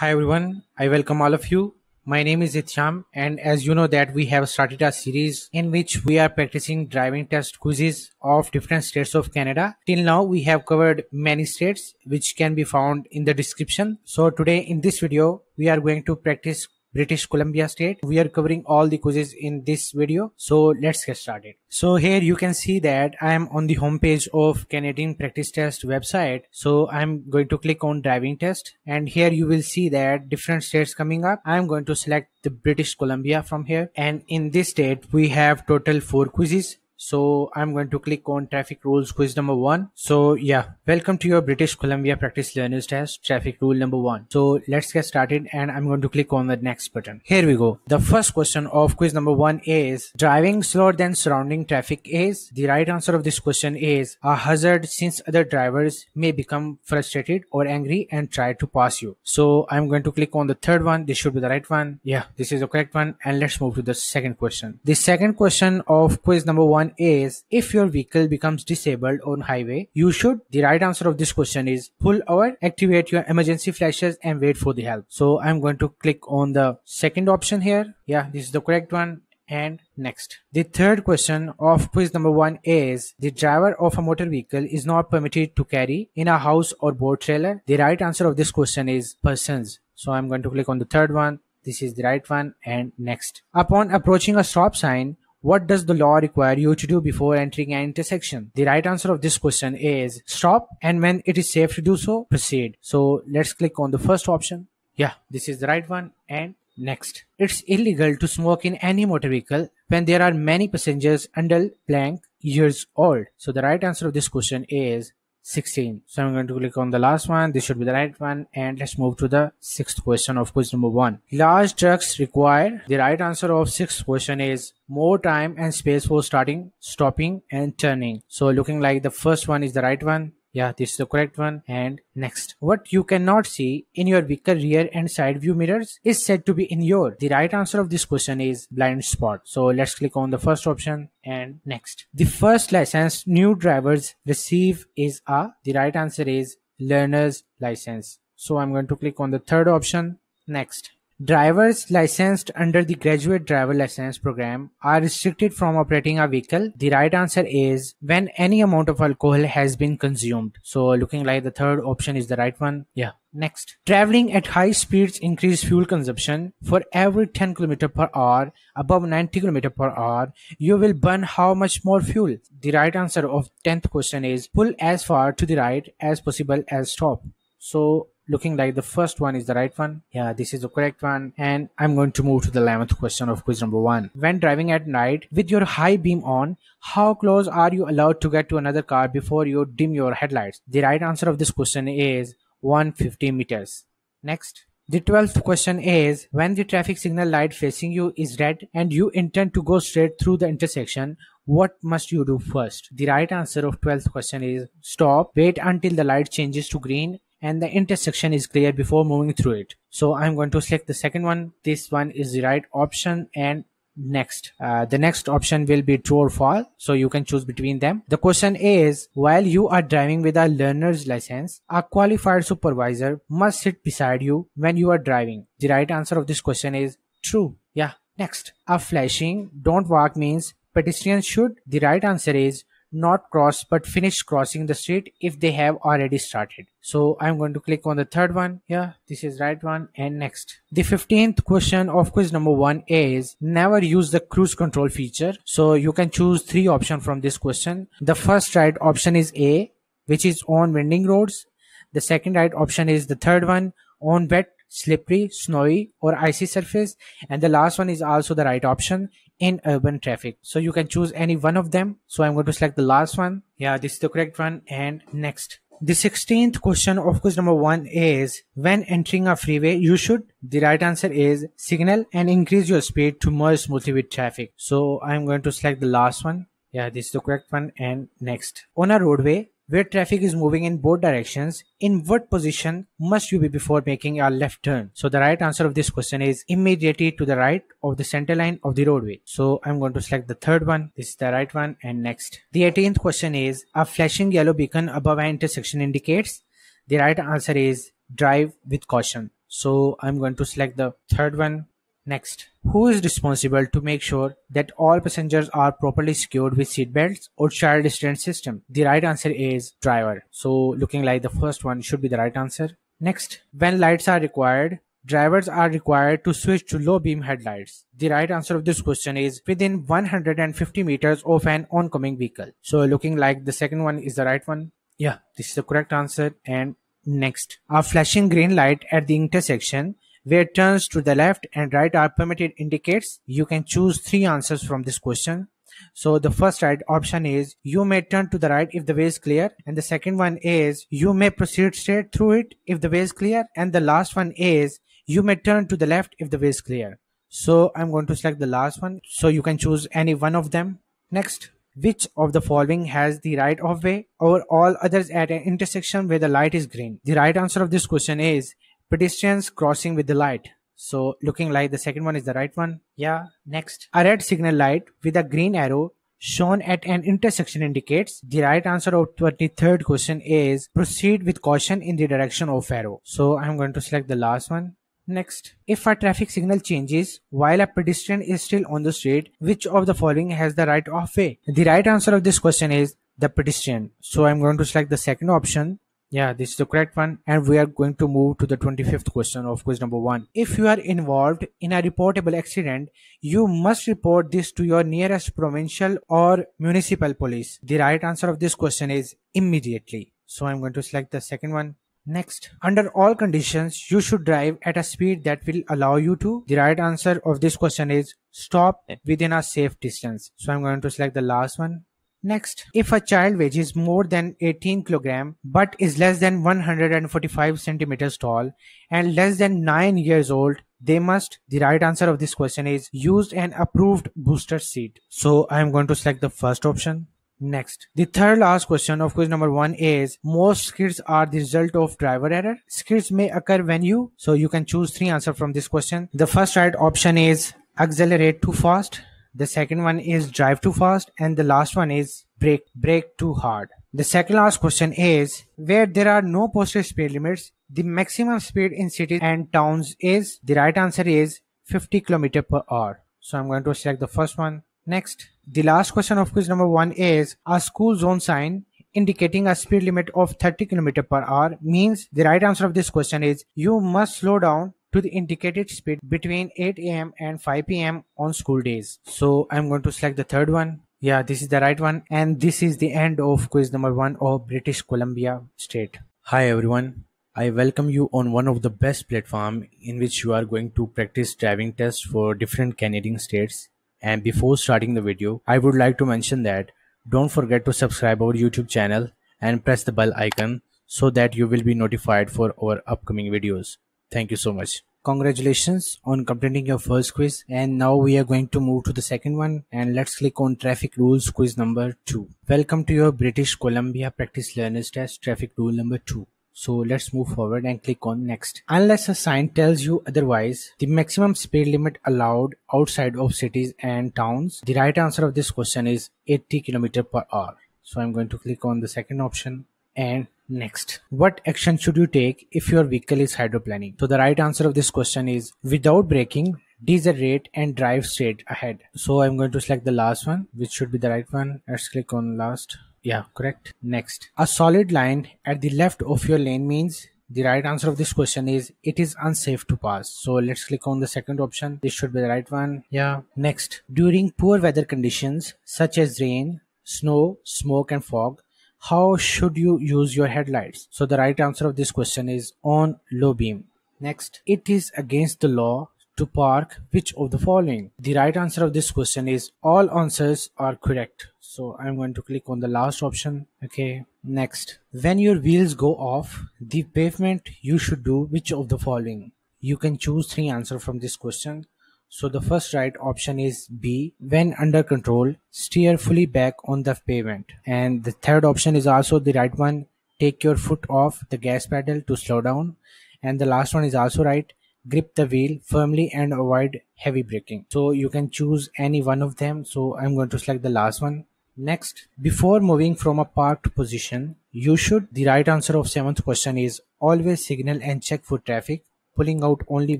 Hi everyone, I welcome all of you. My name is Ityam, and as you know that we have started a series in which we are practicing driving test quizzes of different states of Canada. Till now we have covered many states which can be found in the description. So today in this video we are going to practice British Columbia state. We are covering all the quizzes in this video. So let's get started. So here you can see that I am on the homepage of Canadian practice test website. So I'm going to click on driving test, and here you will see that different states coming up. I'm going to select the British Columbia from here, and in this state we have total 4 quizzes. So I'm going to click on traffic rules quiz number 1. So yeah, welcome to your British Columbia practice learners test traffic rule number 1. So let's get started, and I'm going to click on the next button. Here we go. The first question of quiz number 1 is driving slower than surrounding traffic is. The right answer of this question is a hazard, since other drivers may become frustrated or angry and try to pass you. So I'm going to click on the third one. This should be the right one. Yeah, this is the correct one. And let's move to the second question. The second question of quiz number 1 is if your vehicle becomes disabled on highway, you should. The right answer of this question is pull over, activate your emergency flashes and wait for the help. So I'm going to click on the second option here. Yeah, this is the correct one. And next. The third question of quiz number 1 is the driver of a motor vehicle is not permitted to carry in a house or boat trailer. The right answer of this question is persons. So I'm going to click on the third one. This is the right one. And next. Upon approaching a stop sign, what does the law require you to do before entering an intersection? The right answer of this question is stop, and when it is safe to do so, proceed. So let's click on the first option. Yeah, this is the right one. And next. It's illegal to smoke in any motor vehicle when there are many passengers under blank years old. So the right answer of this question is 16. So I'm going to click on the last one. This should be the right one. And let's move to the sixth question of quiz number 1. Large trucks require. The right answer of sixth question is more time and space for starting, stopping and turning. So looking like the first one is the right one. Yeah, this is the correct one. And next. What you cannot see in your vehicle rear and side view mirrors is said to be in your. The right answer of this question is blind spot. So let's click on the first option. And next. The first license new drivers receive is a. The right answer is learner's license. So I'm going to click on the third option. Next. Drivers licensed under the Graduate Driver License Program are restricted from operating a vehicle. The right answer is when any amount of alcohol has been consumed. So looking like the third option is the right one. Yeah. Next. Traveling at high speeds increase fuel consumption. For every 10 km per hour above 90 km per hour, you will burn how much more fuel? The right answer of 10th question is pull as far to the right as possible as stop. So looking like the first one is the right one. Yeah, this is the correct one. And I'm going to move to the 11th question of quiz number 1. When driving at night with your high beam on, how close are you allowed to get to another car before you dim your headlights? The right answer of this question is 150 meters. Next. The 12th question is when the traffic signal light facing you is red and you intend to go straight through the intersection, what must you do first? The right answer of 12th question is stop, wait until the light changes to green and the intersection is clear before moving through it. So I'm going to select the second one. This one is the right option. And next, the next option will be true or false. So you can choose between them. The question is while you are driving with a learner's license, a qualified supervisor must sit beside you when you are driving. The right answer of this question is true. Yeah. Next, a flashing don't walk means pedestrians should. The right answer is not cross but finish crossing the street if they have already started. So I'm going to click on the third one. Yeah, this is right one. And next. The 15th question of quiz number 1 is never use the cruise control feature. So you can choose 3 options from this question. The first right option is A, which is on winding roads. The second right option is the third one, on wet, slippery, snowy or icy surface. And the last one is also the right option, in urban traffic. So you can choose any one of them. So I'm going to select the last one. Yeah, this is the correct one. And next. The 16th question of quiz number 1 is when entering a freeway you should. The right answer is signal and increase your speed to merge smoothly with traffic. So I'm going to select the last one. Yeah, this is the correct one. And next. On a roadway where traffic is moving in both directions, in what position must you be before making a left turn? So the right answer of this question is immediately to the right of the center line of the roadway. So I'm going to select the third one. This is the right one. And next. The 18th question is a flashing yellow beacon above an intersection indicates. The right answer is drive with caution. So I'm going to select the third one. Next, who is responsible to make sure that all passengers are properly secured with seat belts or child restraint system? The right answer is driver. So looking like the first one should be the right answer. Next, when lights are required, drivers are required to switch to low beam headlights. The right answer of this question is within 150 meters of an oncoming vehicle. So looking like the second one is the right one. Yeah, this is the correct answer. And next, a flashing green light at the intersection where turns to the left and right are permitted indicates. You can choose three answers from this question. So the first right option is you may turn to the right if the way is clear, and the second one is you may proceed straight through it if the way is clear, and the last one is you may turn to the left if the way is clear. So I'm going to select the last one, so you can choose any one of them. Next, which of the following has the right of way over all others at an intersection where the light is green? The right answer of this question is pedestrians crossing with the light. So looking like the second one is the right one. Yeah. Next, a red signal light with a green arrow shown at an intersection indicates. The right answer of 23rd question is proceed with caution in the direction of arrow. So I'm going to select the last one. Next, if a traffic signal changes while a pedestrian is still on the street, which of the following has the right of way? The right answer of this question is the pedestrian. So I'm going to select the second option. Yeah, this is the correct one. And we are going to move to the 25th question of quiz number 1. If you are involved in a reportable accident, you must report this to your nearest provincial or municipal police. The right answer of this question is immediately. So I'm going to select the second one. Next, under all conditions, you should drive at a speed that will allow you to. The right answer of this question is stop within a safe distance. So I'm going to select the last one. Next, if a child weighs more than 18 kg but is less than 145 centimeters tall and less than 9 years old, they must. The right answer of this question is use an approved booster seat. So I am going to select the first option. Next, the third last question of quiz number 1 is most skids are the result of driver error. Skids may occur when you. So you can choose three answers from this question. The first right option is accelerate too fast. The second one is drive too fast, and the last one is brake too hard. The second last question is where there are no posted speed limits, the maximum speed in cities and towns is. The right answer is 50 km per hour. So I'm going to select the first one. Next, the last question of quiz number 1 is a school zone sign indicating a speed limit of 30 km per hour means. The right answer of this question is you must slow down to the indicated speed between 8 a.m. and 5 p.m. on school days. So I'm going to select the third one. Yeah, this is the right one. And this is the end of quiz number 1 of British Columbia State. Hi everyone. I welcome you on one of the best platforms in which you are going to practice driving tests for different Canadian states. And before starting the video, I would like to mention that don't forget to subscribe our YouTube channel and press the bell icon so that you will be notified for our upcoming videos. Thank you so much. Congratulations on completing your first quiz, and now we are going to move to the second one, and let's click on traffic rules quiz number 2. Welcome to your British Columbia practice learners test traffic rule number 2. So let's move forward and click on next. Unless a sign tells you otherwise, the maximum speed limit allowed outside of cities and towns. The right answer of this question is 80 km per hour. So I'm going to click on the second option and next. What action should you take if your vehicle is hydroplaning? So the right answer of this question is without braking, decelerate and drive straight ahead. So I'm going to select the last one, which should be the right one. Let's click on last. Yeah, correct. Next, a solid line at the left of your lane means. The right answer of this question is it is unsafe to pass. So let's click on the second option. This should be the right one. Yeah. Next, during poor weather conditions such as rain, snow, smoke and fog, how should you use your headlights? So the right answer of this question is on low beam. Next, it is against the law to park which of the following? The right answer of this question is all answers are correct. So I'm going to click on the last option. Okay. Next, when your wheels go off the pavement, you should do which of the following? You can choose three answers from this question. So the first right option is B. When under control, steer fully back on the pavement. And the third option is also the right one. Take your foot off the gas pedal to slow down. And the last one is also right. Grip the wheel firmly and avoid heavy braking. So you can choose any one of them. So I'm going to select the last one. Next, before moving from a parked position, you should. The right answer of 7th question is always signal and check for traffic pulling out only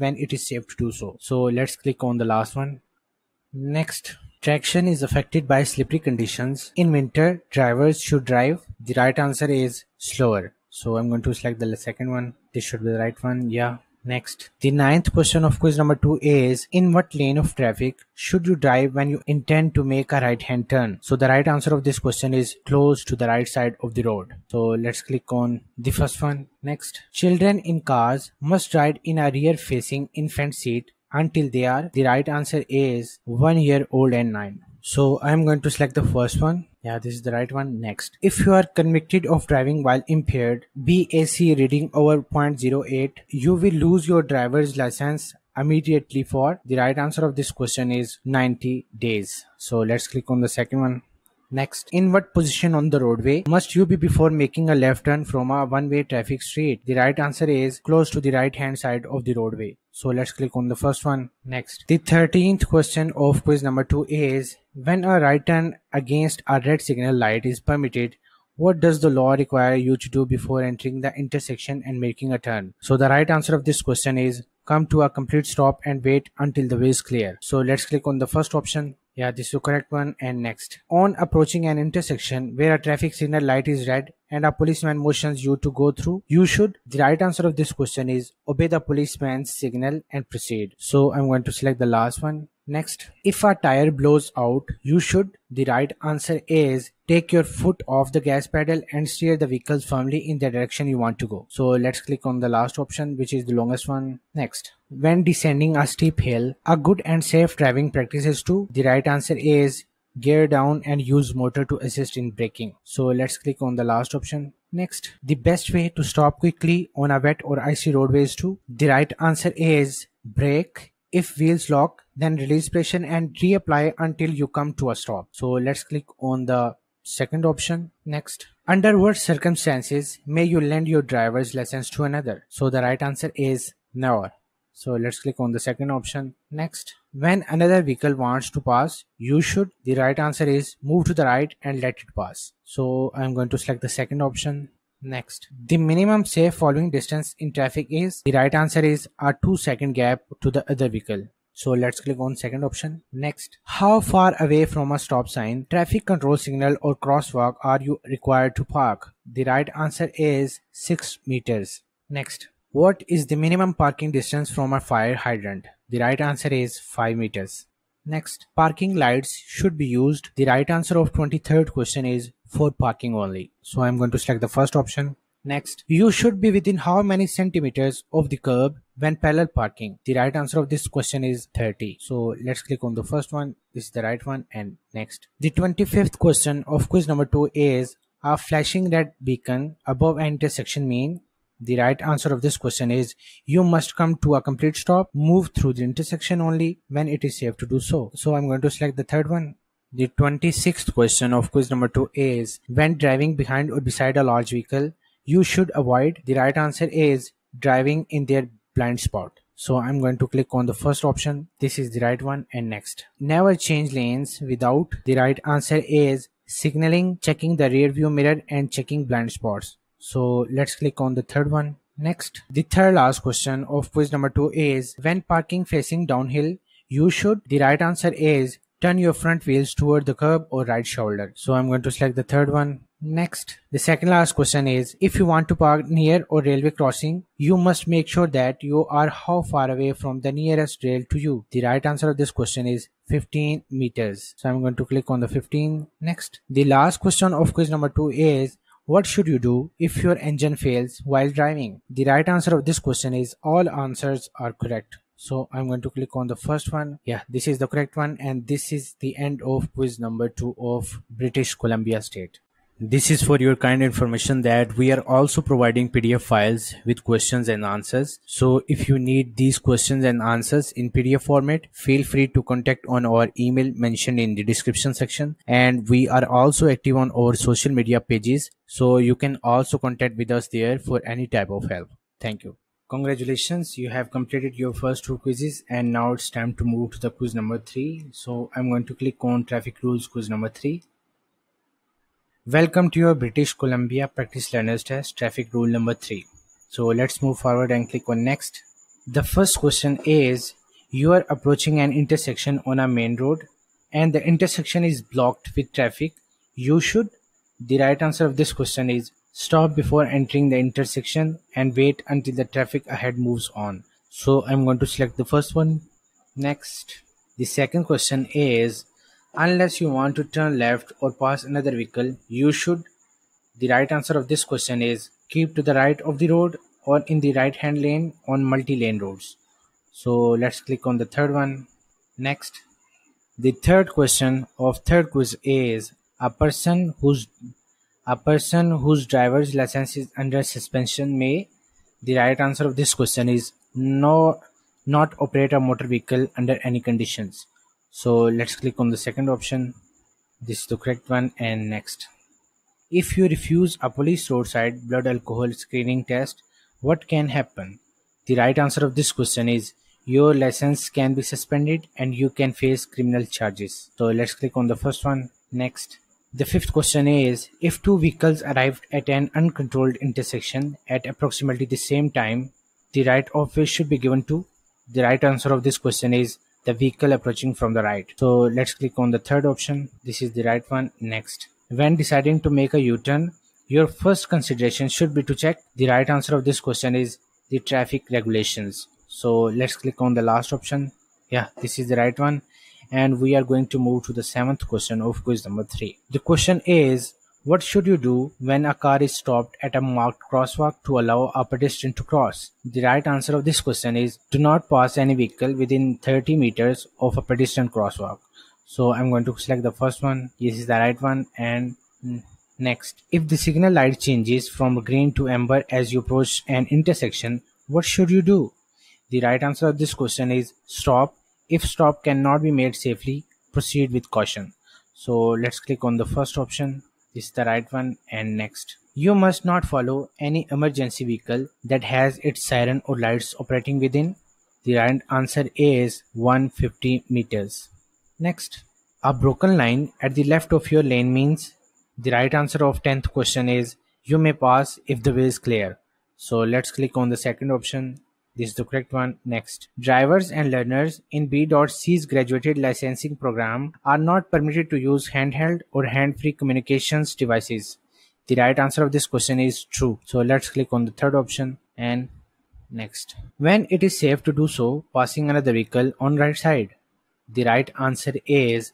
when it is safe to do so. So let's click on the last one. Next, traction is affected by slippery conditions. In winter, drivers should drive. The right answer is slower. So I'm going to select the second one. This should be the right one. Yeah. Next, the ninth question of quiz number 2 is, in what lane of traffic should you drive when you intend to make a right hand turn? So the right answer of this question is close to the right side of the road. So let's click on the first one. Next, children in cars must ride in a rear facing infant seat until they are, the right answer is 1 year old and 9. So I'm going to select the first one. Yeah, this is the right one. Next, if you are convicted of driving while impaired, BAC reading over 0.08, you will lose your driver's license immediately. For the right answer of this question is 90 days. So let's click on the second one. Next, in what position on the roadway must you be before making a left turn from a one-way traffic street? The right answer is close to the right-hand side of the roadway. So let's click on the first one. Next, the 13th question of quiz number 2 is, when a right turn against a red signal light is permitted, what does the law require you to do before entering the intersection and making a turn? So the right answer of this question is come to a complete stop and wait until the way is clear. So let's click on the first option. Yeah, this is the correct one. And next, on approaching an intersection where a traffic signal light is red and a policeman motions you to go through, you should, the right answer of this question is obey the policeman's signal and proceed. So I'm going to select the last one. Next, if a tire blows out, you should, the right answer is take your foot off the gas pedal and steer the vehicle firmly in the direction you want to go. So let's click on the last option, which is the longest one. Next, when descending a steep hill, a good and safe driving practice is to, the right answer is gear down and use motor to assist in braking. So let's click on the last option. Next, the best way to stop quickly on a wet or icy roadway is to, the right answer is brake. If wheels lock, then release pressure and reapply until you come to a stop. So let's click on the second option. Next, under what circumstances may you lend your driver's license to another? So the right answer is never. So let's click on the second option. Next, when another vehicle wants to pass, you should, the right answer is move to the right and let it pass. So I'm going to select the second option. Next, the minimum safe following distance in traffic is, the right answer is a 2-second gap to the other vehicle. So let's click on second option. Next, how far away from a stop sign, traffic control signal or crosswalk are you required to park? The right answer is 6 meters. Next, what is the minimum parking distance from a fire hydrant? The right answer is 5 meters. Next, parking lights should be used. The right answer of 23rd question is for parking only. So I'm going to select the first option. Next, you should be within how many centimeters of the curb when parallel parking? The right answer of this question is 30. So let's click on the first one. This is the right one. And next, the 25th question of quiz number 2 is, a flashing red beacon above an intersection mean? The right answer of this question is you must come to a complete stop, move through the intersection only when it is safe to do so. So I'm going to select the third one. The 26th question of quiz number 2 is, when driving behind or beside a large vehicle, you should avoid. The right answer is driving in their blind spot. So I'm going to click on the first option. This is the right one. And next, never change lanes without. The right answer is signaling, checking the rear view mirror and checking blind spots. So let's click on the third one. Next, the third last question of quiz number 2 is, when parking facing downhill, you should. The right answer is turn your front wheels toward the curb or right shoulder. So I'm going to select the third one. Next, the second last question is, if you want to park near or railway crossing, you must make sure that you are how far away from the nearest rail to you. The right answer of this question is 15 meters. So I'm going to click on the 15. Next, the last question of quiz number 2 is, what should you do if your engine fails while driving? The right answer of this question is all answers are correct. So I'm going to click on the first one. Yeah, this is the correct one. And this is the end of quiz number 2 of British Columbia State. This is for your kind information that we are also providing PDF files with questions and answers. So if you need these questions and answers in PDF format, feel free to contact on our email mentioned in the description section. And we are also active on our social media pages. So you can also contact with us there for any type of help. Thank you. Congratulations, you have completed your first 2 quizzes and now it's time to move to the quiz number 3. So I'm going to click on traffic rules quiz number 3. Welcome to your British Columbia Practice Learners Test, traffic rule number 3. So let's move forward and click on next. The first question is, you are approaching an intersection on a main road and the intersection is blocked with traffic. You should. The right answer of this question is stop before entering the intersection and wait until the traffic ahead moves on. So I'm going to select the first one. Next. The second question is, unless you want to turn left or pass another vehicle, you should. The right answer of this question is keep to the right of the road or in the right hand lane on multi-lane roads. So let's click on the third one. Next. The third question of third quiz is a person whose driver's license is under suspension may. The right answer of this question is no, not operate a motor vehicle under any conditions. So let's click on the second option. This is the correct one. And next. If you refuse a police roadside blood alcohol screening test, what can happen? The right answer of this question is your license can be suspended and you can face criminal charges. So let's click on the first one. Next. The fifth question is, if two vehicles arrived at an uncontrolled intersection at approximately the same time, the right of way should be given to. The right answer of this question is the vehicle approaching from the right. So let's click on the third option. This is the right one. Next. When deciding to make a U-turn, your first consideration should be to check. The right answer of this question is the traffic regulations. So let's click on the last option. Yeah, this is the right one. And we are going to move to the seventh question of quiz number 3. The question is, what should you do when a car is stopped at a marked crosswalk to allow a pedestrian to cross? The right answer of this question is do not pass any vehicle within 30 meters of a pedestrian crosswalk. So I'm going to select the first one. This is the right one. And next. If the signal light changes from green to amber as you approach an intersection, what should you do? The right answer of this question is stop. If stop cannot be made safely, proceed with caution. So let's click on the first option. This is the right one. And next. You must not follow any emergency vehicle that has its siren or lights operating within. The right answer is 150 meters. Next. A broken line at the left of your lane means. The right answer of 10th question is you may pass if the way is clear. So let's click on the second option. This is the correct one. Next. Drivers and learners in B.C's graduated licensing program are not permitted to use handheld or hand-free communications devices. The right answer of this question is true. So let's click on the third option and next. When it is safe to do so, passing another vehicle on right side. The right answer is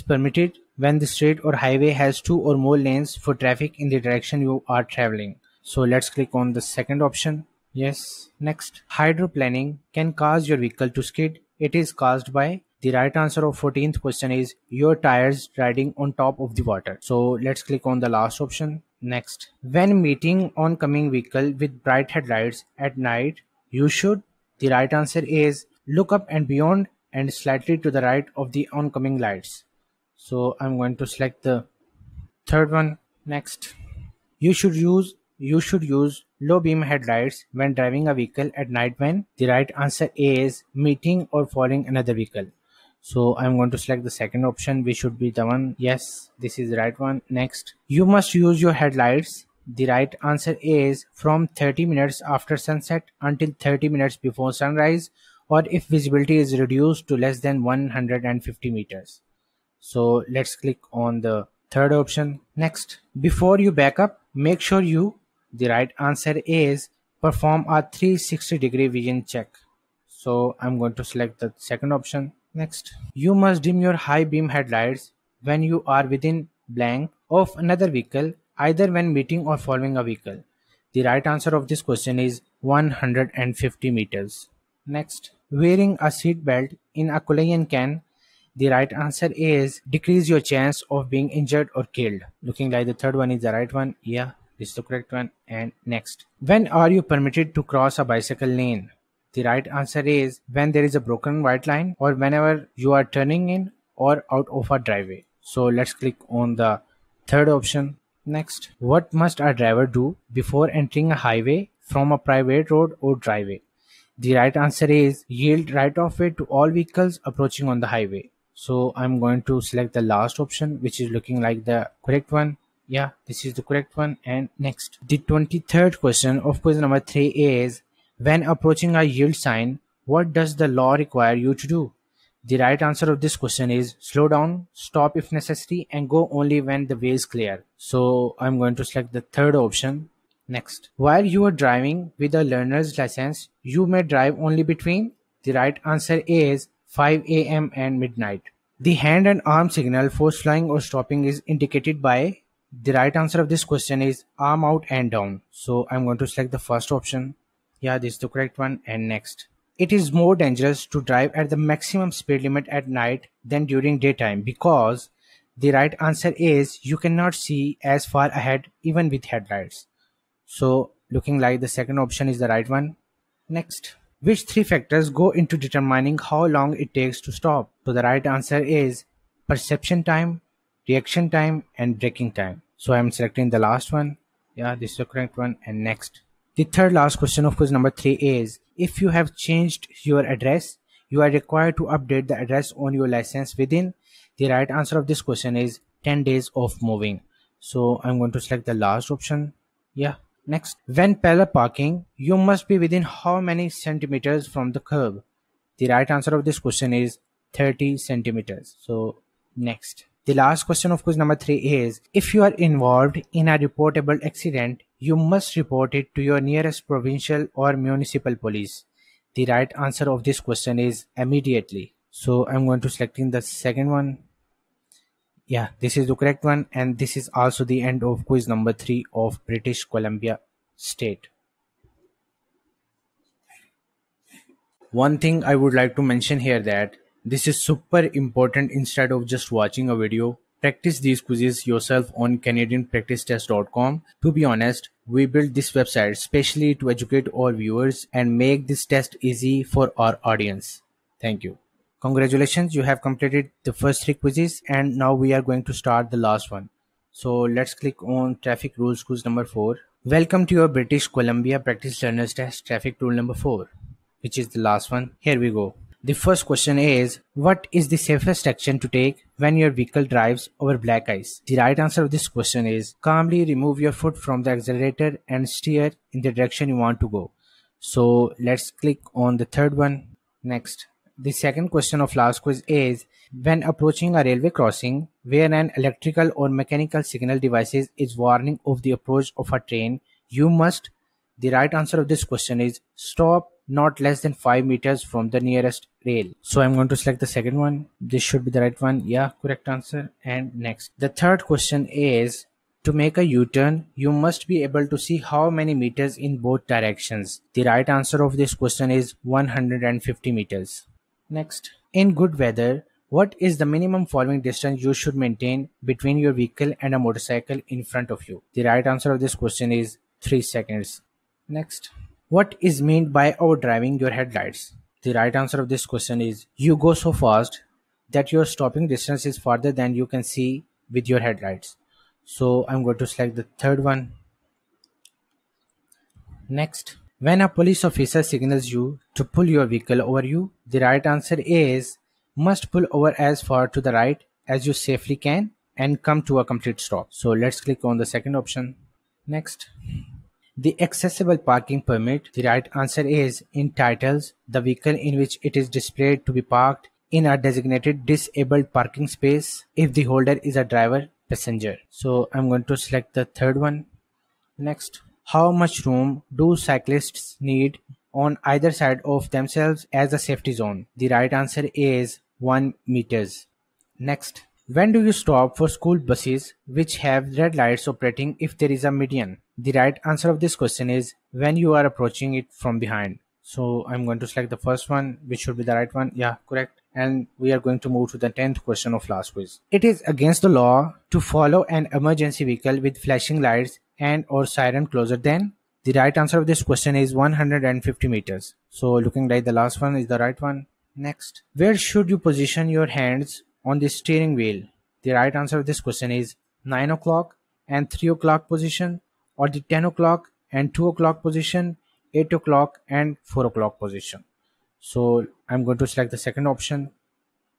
permitted when the street or highway has 2 or more lanes for traffic in the direction you are traveling. So let's click on the second option. Yes. Next. Hydroplaning can cause your vehicle to skid. It is caused by. The right answer of 14th question is your tires riding on top of the water. So let's click on the last option. Next. When meeting oncoming vehicle with bright headlights at night, you should. The right answer is look up and beyond and slightly to the right of the oncoming lights. So I'm going to select the third one. Next. You should use low beam headlights when driving a vehicle at night when. The right answer is meeting or following another vehicle. So I'm going to select the second option, which should be the one. Yes, this is the right one. Next. You must use your headlights. The right answer is from 30 minutes after sunset until 30 minutes before sunrise, or if visibility is reduced to less than 150 meters. So let's click on the third option. Next. Before you back up, make sure you. The right answer is perform a 360-degree vision check. So I'm going to select the second option. Next. You must dim your high beam headlights when you are within blank of another vehicle, either when meeting or following a vehicle. The right answer of this question is 150 meters. Next. Wearing a seat belt in a collision can. The right answer is decrease your chance of being injured or killed. Looking like the third one is the right one. Yeah, this is the correct one. And next. When are you permitted to cross a bicycle lane? The right answer is when there is a broken white line or whenever you are turning in or out of a driveway. So let's click on the third option. Next. What must a driver do before entering a highway from a private road or driveway? The right answer is yield right of way to all vehicles approaching on the highway. So I'm going to select the last option, which is looking like the correct one. Yeah, this is the correct one. And next. The 23rd question of quiz number 3 is When approaching a yield sign, what does the law require you to do? The right answer of this question is slow down, stop if necessary, and go only when the way is clear. So I'm going to select the third option. Next, while you are driving with a learner's license, you may drive only between. The right answer is 5 a.m. and midnight. The hand and arm signal for slowing or stopping is indicated by. The right answer of this question is arm out and down. So I'm going to select the first option. Yeah, this is the correct one. And next, it is more dangerous to drive at the maximum speed limit at night than during daytime because the right answer is you cannot see as far ahead even with headlights. So looking like the second option is the right one. Next, which three factors go into determining how long it takes to stop? So the right answer is perception time, reaction time, and braking time. So I'm selecting the last one. Yeah, this is the correct one. And next, the third last question of quiz number 3 is if you have changed your address, you are required to update the address on your license within. The right answer of this question is 10 days of moving. So I'm going to select the last option. Yeah. Next, when parallel parking, you must be within how many centimeters from the curb? The right answer of this question is 30 centimeters. So next, the last question of quiz number 3 is if you are involved in a reportable accident, you must report it to your nearest provincial or municipal police. The right answer of this question is immediately. So I'm going to selecting the second one. Yeah, this is the correct one, and this is also the end of quiz number 3 of British Columbia State. One thing I would like to mention here that this is super important. Instead of just watching a video, practice these quizzes yourself on CanadianPracticeTest.com. To be honest, we built this website specially to educate our viewers and make this test easy for our audience. Thank you. Congratulations, you have completed the first 3 quizzes and now we are going to start the last one. So let's click on traffic rules quiz number 4. Welcome to your British Columbia Practice Learners Test traffic rule number 4, which is the last one. Here we go. The first question is, what is the safest action to take when your vehicle drives over black ice? The right answer of this question is calmly remove your foot from the accelerator and steer in the direction you want to go. So let's click on the third one. Next, the second question of last quiz is, when approaching a railway crossing where an electrical or mechanical signal device is warning of the approach of a train, you must. The right answer of this question is stop not less than 5 meters from the nearest rail. So I'm going to select the second one. This should be the right one. Yeah, correct answer. And next, the third question is, to make a U-turn, you must be able to see how many meters in both directions. The right answer of this question is 150 meters. Next, in good weather, what is the minimum following distance you should maintain between your vehicle and a motorcycle in front of you? The right answer of this question is 3 seconds. Next, what is meant by overdriving your headlights? The right answer of this question is you go so fast that your stopping distance is farther than you can see with your headlights. So I'm going to select the third one. Next, when a police officer signals you to pull your vehicle over you, the right answer is must pull over as far to the right as you safely can and come to a complete stop. So let's click on the second option. Next, the accessible parking permit. The right answer is entitles the vehicle in which it is displayed to be parked in a designated disabled parking space if the holder is a driver passenger. So I'm going to select the third one. Next, how much room do cyclists need on either side of themselves as a safety zone? The right answer is 1 meters. Next, when do you stop for school buses which have red lights operating if there is a median? The right answer of this question is when you are approaching it from behind. So I'm going to select the first one, which should be the right one. Yeah, correct. And we are going to move to the 10th question of last quiz. It is against the law to follow an emergency vehicle with flashing lights and or siren closer than. The right answer of this question is 150 meters. So looking like the last one is the right one. Next, where should you position your hands on the steering wheel? The right answer of this question is 9 o'clock and 3 o'clock position, or the 10 o'clock and 2 o'clock position, 8 o'clock and 4 o'clock position. So I'm going to select the second option.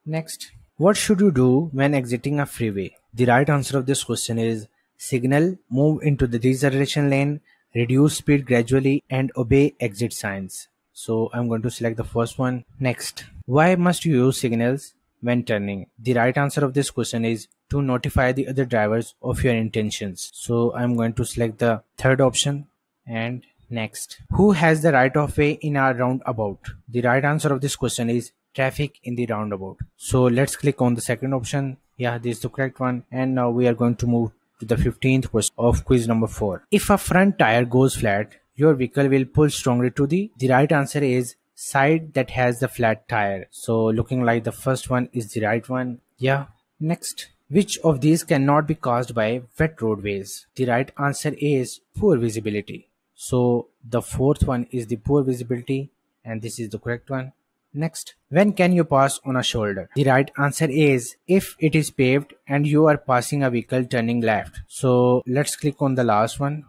Next, what should you do when exiting a freeway? The right answer of this question is signal, move into the deceleration lane, reduce speed gradually, and obey exit signs. So I'm going to select the first one. Next, why must you use signals when turning? The right answer of this question is to notify the other drivers of your intentions. So I'm going to select the third option. And next, who has the right of way in our roundabout? The right answer of this question is traffic in the roundabout. So let's click on the second option. Yeah, this is the correct one. And now we are going to move to the 15th question of quiz number 4. If a front tire goes flat, your vehicle will pull strongly to the right answer is side that has the flat tire. So looking like the first one is the right one. Yeah. Next, which of these cannot be caused by wet roadways? The right answer is poor visibility. So the fourth one is the poor visibility, and this is the correct one. Next, when can you pass on a shoulder? The right answer is if it is paved and you are passing a vehicle turning left. So let's click on the last one.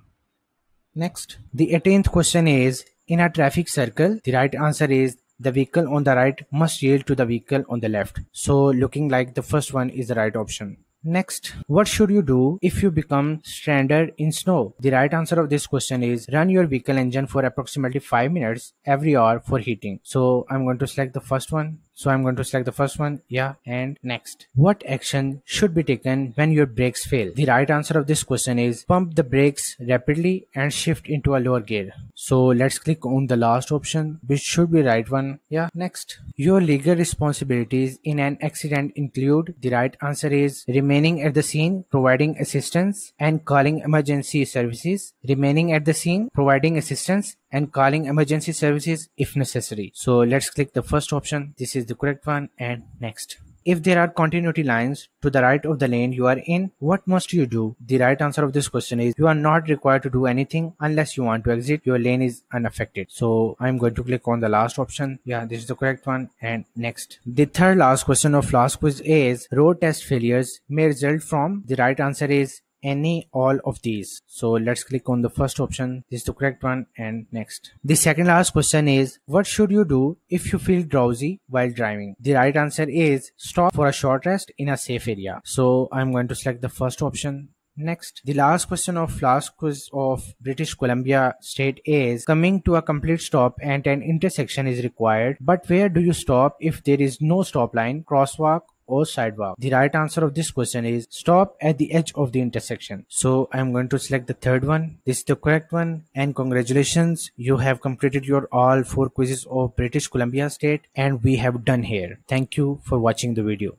Next, the 18th question is in a traffic circle. The right answer is the vehicle on the right must yield to the vehicle on the left. So looking like the first one is the right option. Next, what should you do if you become stranded in snow? The right answer of this question is run your vehicle engine for approximately 5 minutes every hour for heating. So I'm going to select the first one. Yeah. And next, what action should be taken when your brakes fail? The right answer of this question is pump the brakes rapidly and shift into a lower gear. So let's click on the last option, which should be right one. Yeah. Next, your legal responsibilities in an accident include. The right answer is remaining at the scene, providing assistance, and calling emergency services. Remaining at the scene, providing assistance, and calling emergency services if necessary. So let's click the first option. This is the correct one. And next, if there are continuity lines to the right of the lane you are in, what must you do? The right answer of this question is you are not required to do anything unless you want to exit. Your lane is unaffected. So I'm going to click on the last option. Yeah, this is the correct one. And next, the third last question of last quiz is road test failures may result from. The right answer is any all of these. So let's click on the first option. This is the correct one. And next, the second last question is what should you do if you feel drowsy while driving? The right answer is stop for a short rest in a safe area. So I'm going to select the first option. Next, the last question of last quiz of British Columbia state is coming to a complete stop at an intersection is required, but where do you stop if there is no stop line, crosswalk, or sidewalk? The right answer of this question is stop at the edge of the intersection. So I'm going to select the third one. This is the correct one. And congratulations, you have completed your all 4 quizzes of British Columbia state, and we have done here. Thank you for watching the video.